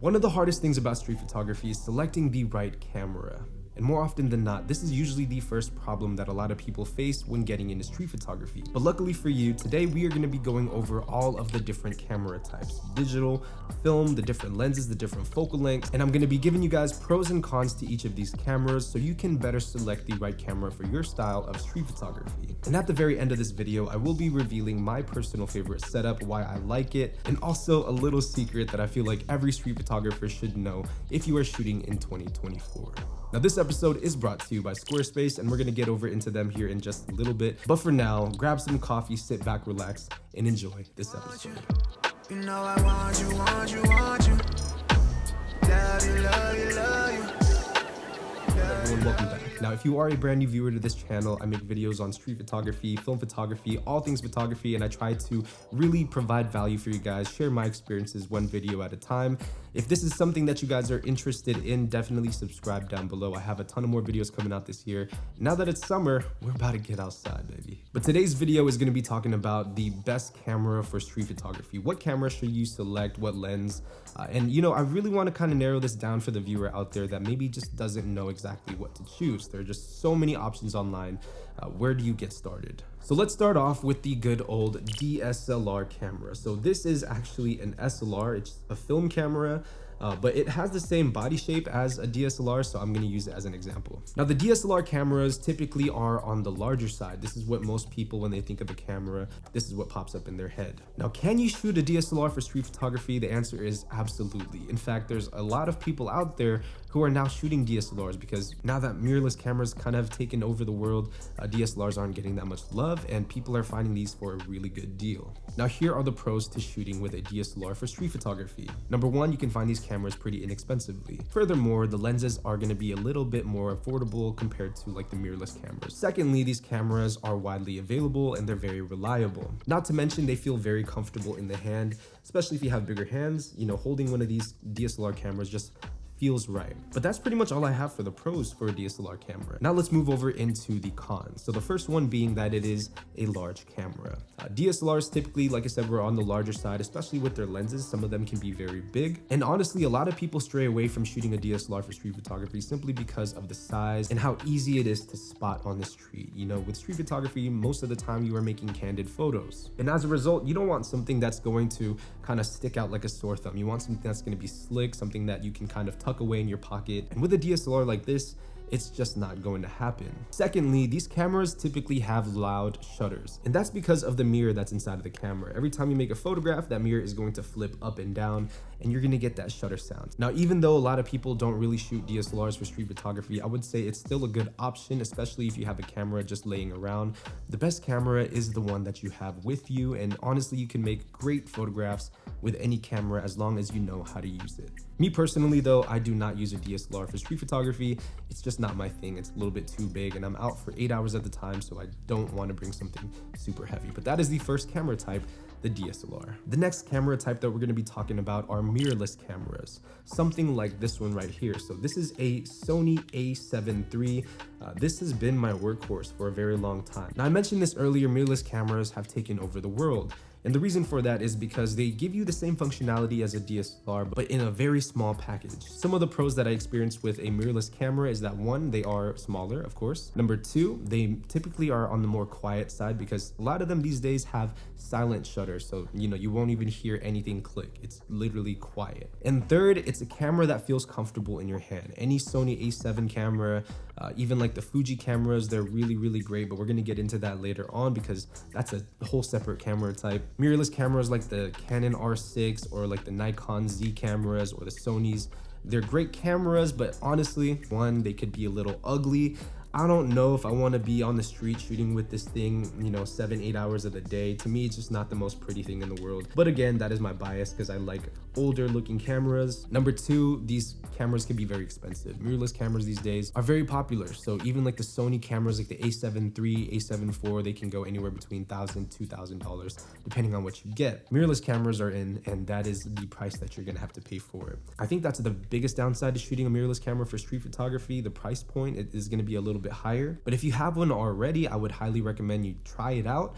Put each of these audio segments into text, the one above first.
One of the hardest things about street photography is selecting the right camera. And more often than not, this is usually the first problem that a lot of people face when getting into street photography. But luckily for you, today we are going to be going over all of the different camera types: digital, film, the different lenses, the different focal lengths, and I'm going to be giving you guys pros and cons to each of these cameras so you can better select the right camera for your style of street photography. And at the very end of this video, I will be revealing my personal favorite setup, why I like it, and also a little secret that I feel like every street photographer should know if you are shooting in 2024. Now, this episode is brought to you by Squarespace, and we're gonna get over into them here in just a little bit. But for now, grab some coffee, sit back, relax, and enjoy this episode. You know I want you, want you, want you. Love you, love you, love you. Everyone, welcome back. Now, if you are a brand new viewer to this channel, I make videos on street photography, film photography, all things photography, and I try to really provide value for you guys, share my experiences one video at a time. If this is something that you guys are interested in, definitely subscribe down below. I have a ton of more videos coming out this year. Now that it's summer, we're about to get outside, baby. But today's video is gonna be talking about the best camera for street photography. What camera should you select, what lens? And you know, I really wanna kind of narrow this down for the viewer out there that maybe just doesn't know exactly what to choose. There are just so many options online. Where do you get started? So let's start off with the good old DSLR camera. So this is actually an SLR. It's a film camera, but it has the same body shape as a DSLR, so I'm gonna use it as an example. Now, the DSLR cameras typically are on the larger side. This is what most people, when they think of a camera, this is what pops up in their head. Now, can you shoot a DSLR for street photography? The answer is absolutely. In fact, there's a lot of people out there who are now shooting DSLRs because now that mirrorless cameras kind of have taken over the world, DSLRs aren't getting that much love and people are finding these for a really good deal. Now, here are the pros to shooting with a DSLR for street photography. Number one, you can find these cameras pretty inexpensively. Furthermore, the lenses are going to be a little bit more affordable compared to like the mirrorless cameras. Secondly, these cameras are widely available and they're very reliable. Not to mention, they feel very comfortable in the hand, especially if you have bigger hands. You know, holding one of these DSLR cameras just feels right. But that's pretty much all I have for the pros for a DSLR camera. Now let's move over into the cons. So the first one being that it is a large camera. DSLRs typically, like I said, were on the larger side, especially with their lenses. Some of them can be very big. And honestly, a lot of people stray away from shooting a DSLR for street photography simply because of the size and how easy it is to spot on the street. You know, with street photography, most of the time you are making candid photos. And as a result, you don't want something that's going to kind of stick out like a sore thumb. You want something that's going to be slick, something that you can kind of tuck away in your pocket. And with a DSLR like this, it's just not going to happen. Secondly, these cameras typically have loud shutters, and that's because of the mirror that's inside of the camera. Every time you make a photograph, that mirror is going to flip up and down, and you're gonna get that shutter sound. Now, even though a lot of people don't really shoot DSLRs for street photography, I would say it's still a good option, especially if you have a camera just laying around. The best camera is the one that you have with you, and honestly, you can make great photographs with any camera as long as you know how to use it. Me personally though, I do not use a DSLR for street photography. It's just not my thing. It's a little bit too big and I'm out for 8 hours at the time, so I don't want to bring something super heavy. But that is the first camera type, the DSLR. The next camera type that we're going to be talking about are mirrorless cameras, something like this one right here. So this is a Sony a7 III. This has been my workhorse for a very long time. Now, I mentioned this earlier, mirrorless cameras have taken over the world. And the reason for that is because they give you the same functionality as a DSLR, but in a very small package. Some of the pros that I experienced with a mirrorless camera is that one, they are smaller, of course. Number two, they typically are on the more quiet side because a lot of them these days have silent shutters. So, you know, you won't even hear anything click. It's literally quiet. And third, it's a camera that feels comfortable in your hand. Any Sony a7 camera, even like the Fuji cameras, they're really, really great, but we're gonna get into that later on because that's a whole separate camera type. Mirrorless cameras like the Canon R6 or like the Nikon Z cameras or the Sonys, they're great cameras, but honestly, one, they could be a little ugly. I don't know if I want to be on the street shooting with this thing, you know, 7-8 hours of the day. To me, it's just not the most pretty thing in the world. But again, that is my bias because I like older looking cameras. Number two, these cameras can be very expensive. Mirrorless cameras these days are very popular. So even like the Sony cameras, like the a7 III, a7 IV, they can go anywhere between $1,000, $2,000, depending on what you get. Mirrorless cameras are in, and that is the price that you're gonna have to pay for it. I think that's the biggest downside to shooting a mirrorless camera for street photography. The price point, it is gonna be a little bit higher, but if you have one already, I would highly recommend you try it out.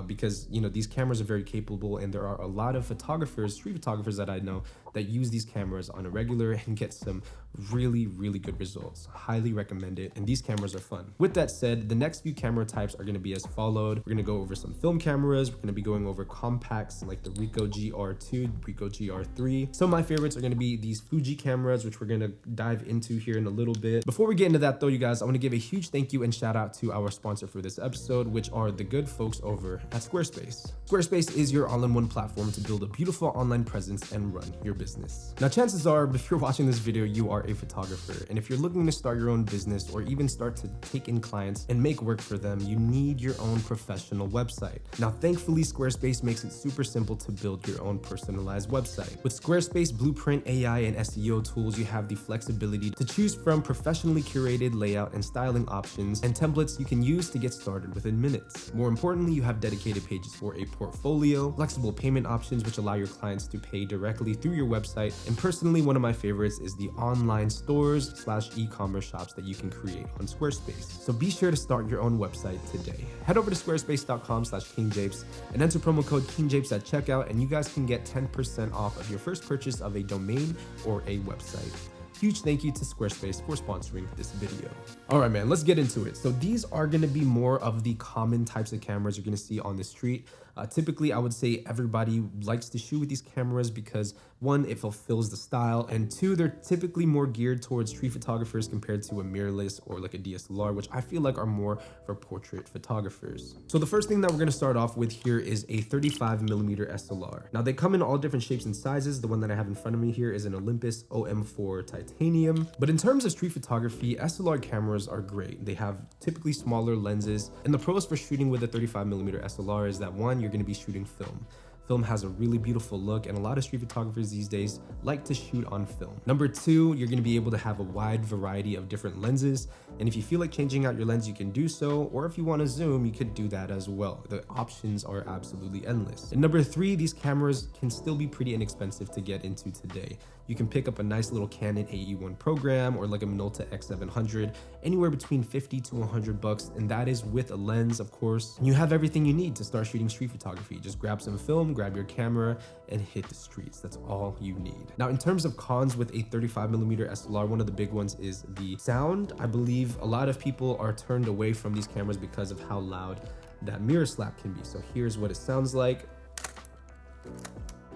because these cameras are very capable, and there are a lot of photographers, street photographers that I know that use these cameras on a regular and get some really good results. Highly recommend it, and these cameras are fun. With that said, the next few camera types are going to be as followed. We're going to go over some film cameras. We're going to be going over compacts like the Ricoh GR2, Ricoh GR3. Some of my favorites are going to be these Fuji cameras, which we're going to dive into here in a little bit. Before we get into that though, you guys, I want to give a huge thank you and shout out to our sponsor for this episode, which are the good folks over at Squarespace. Squarespace is your all-in-one platform to build a beautiful online presence and run your business. Now, chances are, if you're watching this video, you are a photographer, and if you're looking to start your own business or even start to take in clients and make work for them, you need your own professional website. Now, thankfully, Squarespace makes it super simple to build your own personalized website. With Squarespace Blueprint AI and SEO tools, you have the flexibility to choose from professionally curated layout and styling options and templates you can use to get started within minutes. More importantly, you have dedicated pages for a portfolio, flexible payment options which allow your clients to pay directly through your website, and personally, one of my favorites is the online stores / e-commerce shops that you can create on Squarespace. So be sure to start your own website today. Head over to squarespace.com/kingjapes and enter promo code kingjapes at checkout, and you guys can get 10% off of your first purchase of a domain or a website. Huge thank you to Squarespace for sponsoring this video. All right, man, let's get into it. So these are going to be more of the common types of cameras you're going to see on the street. Typically, I would say everybody likes to shoot with these cameras because one, it fulfills the style, and two, they're typically more geared towards street photographers compared to a mirrorless or like a DSLR, which I feel like are more for portrait photographers. So the first thing that we're going to start off with here is a 35mm SLR. Now they come in all different shapes and sizes. The one that I have in front of me here is an Olympus OM4 titanium. But in terms of street photography, SLR cameras are great. They have typically smaller lenses, and the pros for shooting with a 35mm SLR is that one, you're going to be shooting film. Film has a really beautiful look, and a lot of street photographers these days like to shoot on film. Number two, you're going to be able to have a wide variety of different lenses, and if you feel like changing out your lens, you can do so, or if you want to zoom, you could do that as well. The options are absolutely endless. And number three, these cameras can still be pretty inexpensive to get into today. You can pick up a nice little Canon AE1 program or like a Minolta X700, anywhere between 50 to 100 bucks, and that is with a lens, of course. And you have everything you need to start shooting street photography. Just grab some film, grab your camera, and hit the streets. That's all you need. Now, in terms of cons with a 35mm SLR, one of the big ones is the sound. I believe a lot of people are turned away from these cameras because of how loud that mirror slap can be. So here's what it sounds like.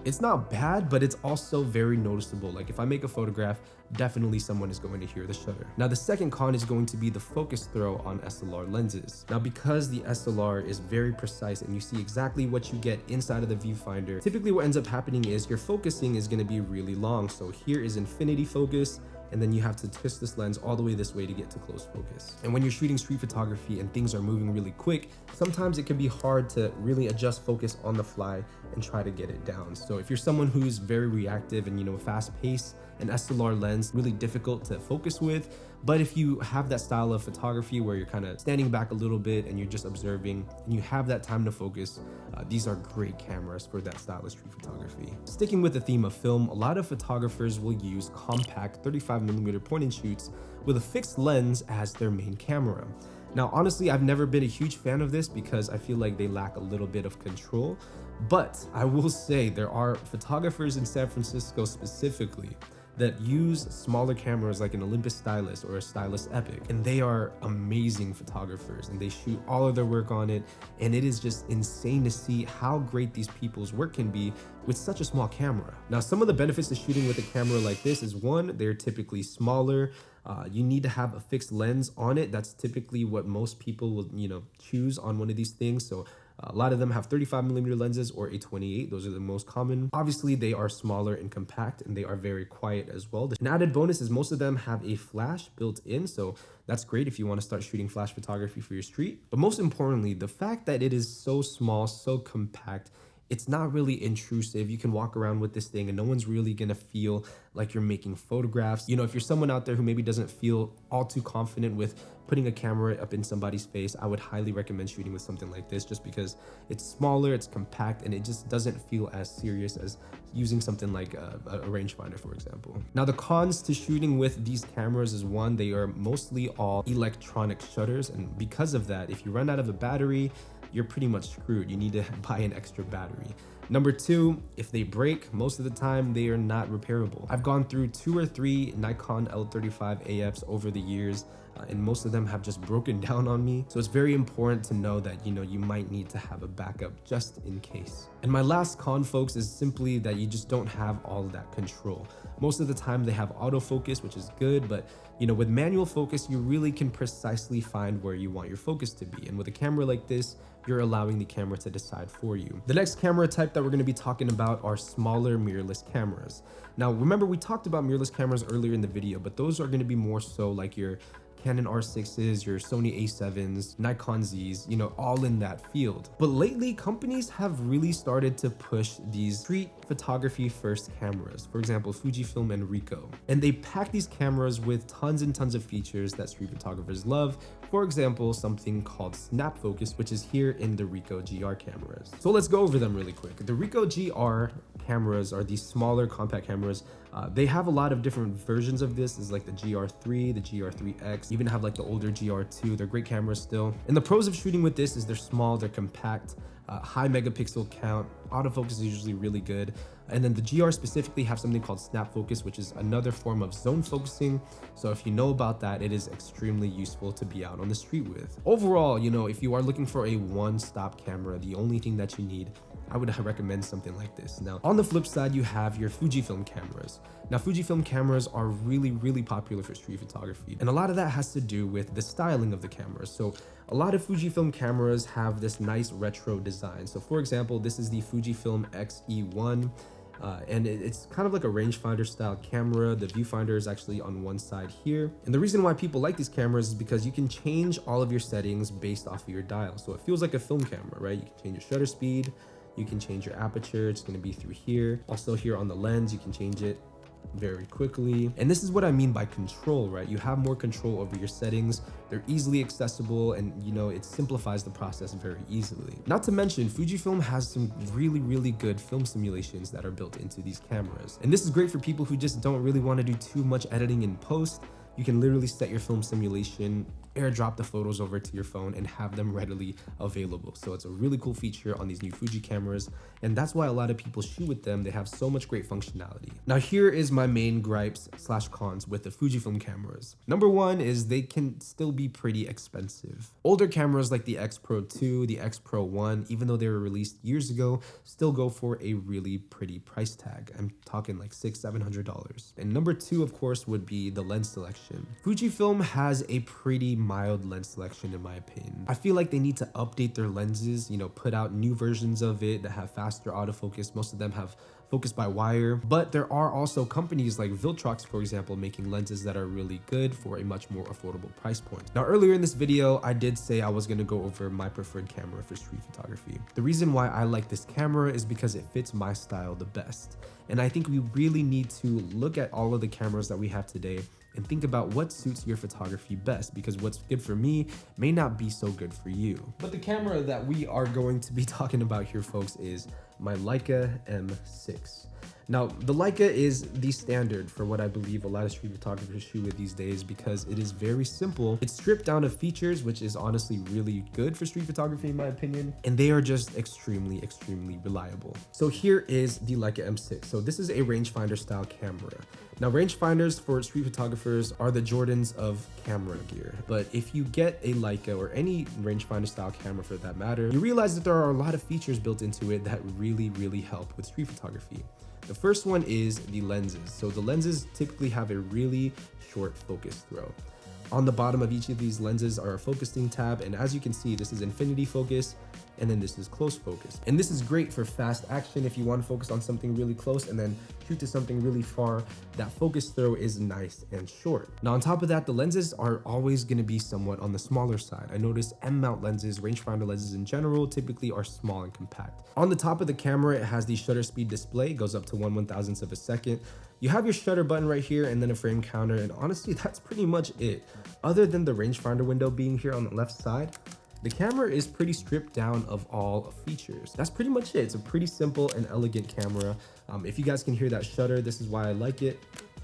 It's not bad, but it's also very noticeable. Like if I make a photograph, definitely someone is going to hear the shutter. Now the second con is going to be the focus throw on SLR lenses. Now because the SLR is very precise and you see exactly what you get inside of the viewfinder, typically what ends up happening is your focusing is going to be really long. So here is infinity focus, and then you have to twist this lens all the way this way to get to close focus. And when you're shooting street photography and things are moving really quick, sometimes it can be hard to really adjust focus on the fly and try to get it down. So if you're someone who's very reactive and fast paced, an SLR lens really difficult to focus with. But if you have that style of photography where you're kind of standing back a little bit and you're just observing and you have that time to focus, these are great cameras for that style of street photography. Sticking with the theme of film, a lot of photographers will use compact 35mm point and shoots with a fixed lens as their main camera. Now, honestly, I've never been a huge fan of this because I feel like they lack a little bit of control, but I will say there are photographers in San Francisco specifically that use smaller cameras like an Olympus Stylus or a Stylus Epic, and they are amazing photographers and they shoot all of their work on it, and it is just insane to see how great these people's work can be with such a small camera. Now, some of the benefits to shooting with a camera like this is one, they're typically smaller. You need to have a fixed lens on it. That's typically what most people will choose on one of these things. So a lot of them have 35mm lenses or a 28. Those are the most common. Obviously, they are smaller and compact, and they are very quiet as well. An added bonus is most of them have a flash built in, so that's great if you want to start shooting flash photography for your street. But most importantly, the fact that it is so small, so compact, it's not really intrusive. You can walk around with this thing and no one's really gonna feel like you're making photographs. If you're someone out there who maybe doesn't feel all too confident with putting a camera up in somebody's face, I would highly recommend shooting with something like this just because it's smaller, it's compact, and it just doesn't feel as serious as using something like a rangefinder, for example. Now, the cons to shooting with these cameras is one, they are mostly all electronic shutters, and because of that, if you run out of a battery, you're pretty much screwed. You need to buy an extra battery. Number two, if they break, most of the time they are not repairable. I've gone through 2 or 3 Nikon L35 AFs over the years, and most of them have just broken down on me. So it's very important to know that, you might need to have a backup just in case. And my last con, folks, is simply that you just don't have all of that control. Most of the time they have autofocus, which is good, but with manual focus, you really can precisely find where you want your focus to be. And with a camera like this, you're allowing the camera to decide for you. The next camera type that we're going to be talking about are smaller mirrorless cameras. Now, remember, we talked about mirrorless cameras earlier in the video, but those are going to be more so like your Canon R6s, your Sony A7s, Nikon Zs, all in that field. But lately, companies have really started to push these street photography first cameras. For example, Fujifilm and Ricoh. And they pack these cameras with tons and tons of features that street photographers love. For example, something called snap focus, which is here in the Ricoh GR cameras. So let's go over them really quick. The Ricoh GR cameras are these smaller compact cameras. They have a lot of different versions of this. There's like the GR3, the GR3X, even have like the older GR2. They're great cameras still. And the pros of shooting with this is they're small, they're compact, high megapixel count, autofocus is usually really good. And then the GR specifically have something called snap focus, which is another form of zone focusing. So if you know about that, it is extremely useful to be out on the street with. Overall, if you are looking for a one-stop camera, the only thing that you need, I would recommend something like this. Now, on the flip side, you have your Fujifilm cameras. Now, Fujifilm cameras are really, really popular for street photography. And a lot of that has to do with the styling of the cameras. So a lot of Fujifilm cameras have this nice retro design. So for example, this is the Fujifilm X-E1. And it's kind of like a rangefinder style camera. The viewfinder is actually on one side here. And the reason why people like these cameras is because you can change all of your settings based off of your dial. So it feels like a film camera, right? You can change your shutter speed, you can change your aperture, it's going to be through here. Also here on the lens, you can change it very quickly. And this is what I mean by control, right? You have more control over your settings. They're easily accessible, and it simplifies the process very easily. Not to mention, Fujifilm has some really, really good film simulations that are built into these cameras. And this is great for people who just don't really want to do too much editing in post. You can literally set your film simulation, airdrop the photos over to your phone, and have them readily available. So it's a really cool feature on these new Fuji cameras, and that's why a lot of people shoot with them. They have so much great functionality. Now here is my main gripes / cons with the Fujifilm cameras. Number one is they can still be pretty expensive. Older cameras like the X Pro 2, the X Pro 1, even though they were released years ago, still go for a really pretty price tag. I'm talking like $600–700. And number two, of course, would be the lens selection. Fujifilm has a pretty mild lens selection in my opinion. I feel like they need to update their lenses, put out new versions of it that have faster autofocus. Most of them have focus by wire, but there are also companies like Viltrox, for example, making lenses that are really good for a much more affordable price point. Now, earlier in this video, I did say I was going to go over my preferred camera for street photography. The reason why I like this camera is because it fits my style the best. And I think we really need to look at all of the cameras that we have today and think about what suits your photography best, because what's good for me may not be so good for you. But the camera that we are going to be talking about here, folks, is my Leica M6. Now, the Leica is the standard for what I believe a lot of street photographers shoot with these days, because it is very simple. It's stripped down of features, which is honestly really good for street photography in my opinion, and they are just extremely, extremely reliable. So here is the Leica M6. So this is a rangefinder style camera. Now, rangefinders for street photographers are the Jordans of camera gear. But if you get a Leica or any rangefinder style camera for that matter, you realize that there are a lot of features built into it that really, really help with street photography. The first one is the lenses. So the lenses typically have a really short focus throw. On the bottom of each of these lenses are a focusing tab, and as you can see, this is infinity focus, and then this is close focus. And this is great for fast action if you want to focus on something really close and then shoot to something really far. That focus throw is nice and short. Now, on top of that, the lenses are always going to be somewhat on the smaller side. I noticed M-mount lenses, rangefinder lenses in general, typically are small and compact. On the top of the camera, it has the shutter speed display. It goes up to 1/1000th of a second. You have your shutter button right here and then a frame counter, and honestly, that's pretty much it. Other than the rangefinder window being here on the left side, the camera is pretty stripped down of all features. That's pretty much it. It's a pretty simple and elegant camera. If you guys can hear that shutter, this is why I like it.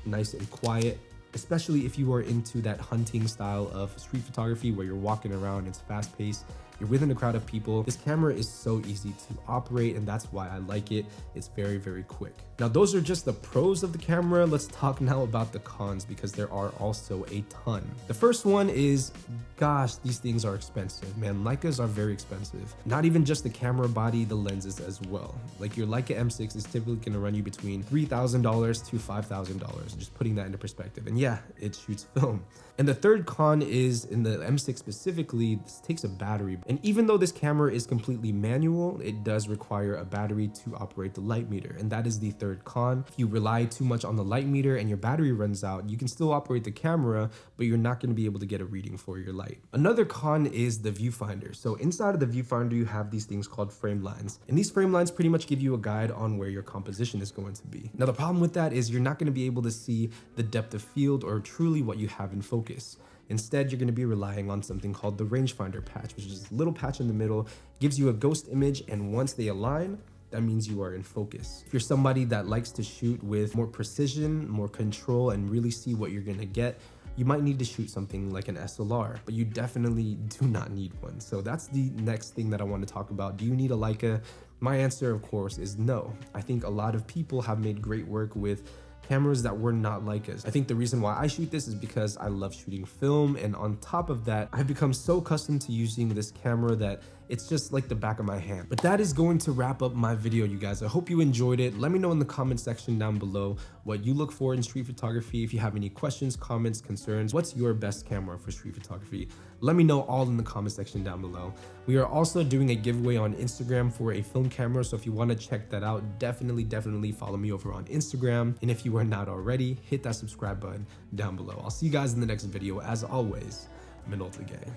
Nice and quiet, especially if you are into that hunting style of street photography where you're walking around, it's fast paced. you're within a crowd of people. This camera is so easy to operate, and that's why I like it. It's very, very quick. Now, those are just the pros of the camera. Let's talk now about the cons, because there are also a ton. The first one is, gosh, these things are expensive, man. Leicas are very expensive. Not even just the camera body, the lenses as well. Like your Leica M6 is typically gonna run you between $3,000 to $5,000, just putting that into perspective. And yeah, it shoots film. And the third con is, in the M6 specifically, this takes a battery. And even though this camera is completely manual, it does require a battery to operate the light meter. And that is the third con. If you rely too much on the light meter and your battery runs out, you can still operate the camera, but you're not gonna be able to get a reading for your light. Another con is the viewfinder. So inside of the viewfinder, you have these things called frame lines. And these frame lines pretty much give you a guide on where your composition is going to be. Now, the problem with that is you're not gonna be able to see the depth of field or truly what you have in focus. Instead, you're going to be relying on something called the rangefinder patch, which is a little patch in the middle, gives you a ghost image, and once they align, that means you are in focus. If you're somebody that likes to shoot with more precision, more control, and really see what you're going to get, you might need to shoot something like an SLR, but you definitely do not need one. So that's the next thing that I want to talk about. Do you need a Leica? My answer, of course, is no. I think a lot of people have made great work with cameras that were not Leicas. I think the reason why I shoot this is because I love shooting film, and on top of that, I've become so accustomed to using this camera that it's just like the back of my hand. But that is going to wrap up my video, you guys. I hope you enjoyed it. Let me know in the comment section down below what you look for in street photography. If you have any questions, comments, concerns, what's your best camera for street photography? Let me know all in the comment section down below. We are also doing a giveaway on Instagram for a film camera, so if you want to check that out, definitely follow me over on Instagram. And if you are not already, hit that subscribe button down below. I'll see you guys in the next video. As always, Minolta Gang.